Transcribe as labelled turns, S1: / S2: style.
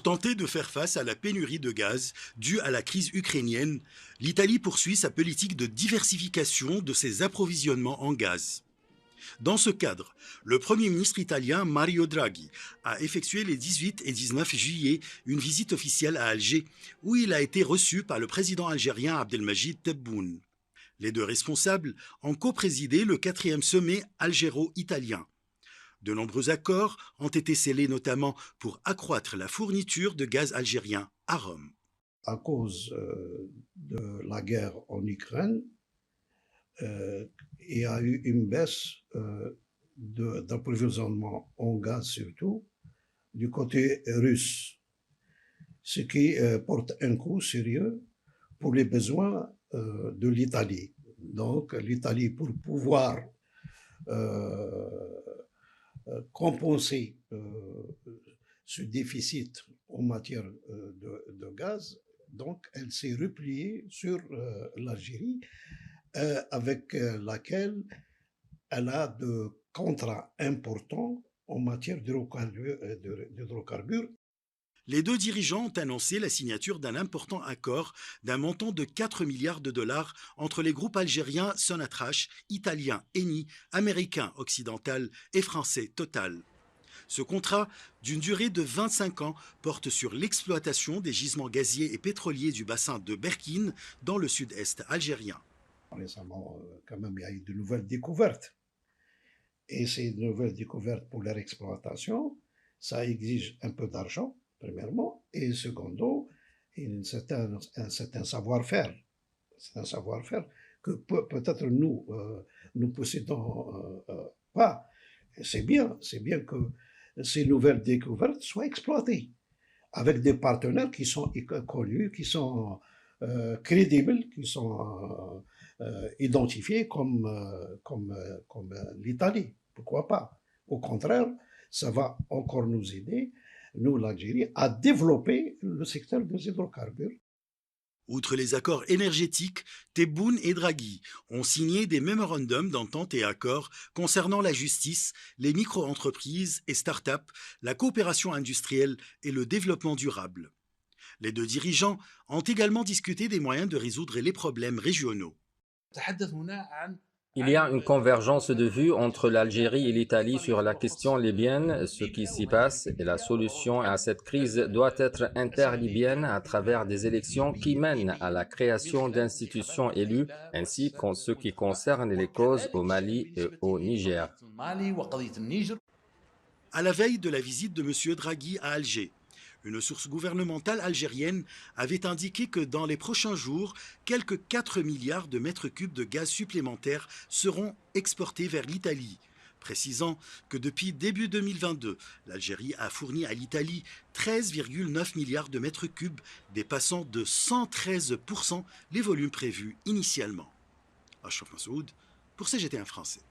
S1: tenter de faire face à la pénurie de gaz due à la crise ukrainienne, l'Italie poursuit sa politique de diversification de ses approvisionnements en gaz. Dans ce cadre, le Premier ministre italien Mario Draghi a effectué les 18 et 19 juillet une visite officielle à Alger, où il a été reçu par le président algérien Abdelmadjid Tebboune. Les deux responsables ont coprésidé le 4e sommet algéro-italien. De nombreux accords ont été scellés notamment pour accroître la fourniture de gaz algérien à Rome.
S2: À cause de la guerre en Ukraine, il y a eu une baisse d'approvisionnement en gaz surtout du côté russe, ce qui porte un coup sérieux pour les besoins de l'Italie. Donc l'Italie, pour pouvoir compenser ce déficit en matière de gaz, donc elle s'est repliée sur l'Algérie, avec laquelle elle a de contrats importants en matière d'hydrocarbures.
S1: Les deux dirigeants ont annoncé la signature d'un important accord d'un montant de 4 milliards de dollars entre les groupes algériens Sonatrach, italiens Eni, américains Occidental et français Total. Ce contrat, d'une durée de 25 ans, porte sur l'exploitation des gisements gaziers et pétroliers du bassin de Berkine dans le sud-est algérien.
S2: Récemment, quand même, il y a eu de nouvelles découvertes. Et ces nouvelles découvertes pour leur exploitation, ça exige un peu d'argent, premièrement, et secondo, un certain savoir-faire. C'est un savoir-faire que peut-être nous ne possédons pas. C'est bien que ces nouvelles découvertes soient exploitées avec des partenaires qui sont connus, qui sont crédibles, qui sont identifiés comme l'Italie. Pourquoi pas? Au contraire, ça va encore nous aider, nous, l'Algérie, à développer le secteur des hydrocarbures.
S1: Outre les accords énergétiques, Tebboune et Draghi ont signé des mémorandums d'entente et accords concernant la justice, les micro-entreprises et start-up, la coopération industrielle et le développement durable. Les deux dirigeants ont également discuté des moyens de résoudre les problèmes régionaux.
S3: Il y a une convergence de vues entre l'Algérie et l'Italie sur la question libyenne. Ce qui s'y passe et la solution à cette crise doit être interlibyenne à travers des élections qui mènent à la création d'institutions élues, ainsi qu'en ce qui concerne les causes au Mali et au Niger.
S1: À la veille de la visite de M. Draghi à Alger, une source gouvernementale algérienne avait indiqué que dans les prochains jours, quelques 4 milliards de mètres cubes de gaz supplémentaires seront exportés vers l'Italie, précisant que depuis début 2022, l'Algérie a fourni à l'Italie 13,9 milliards de mètres cubes, dépassant de 113% les volumes prévus initialement. Achraf Massoud pour CGT1 français.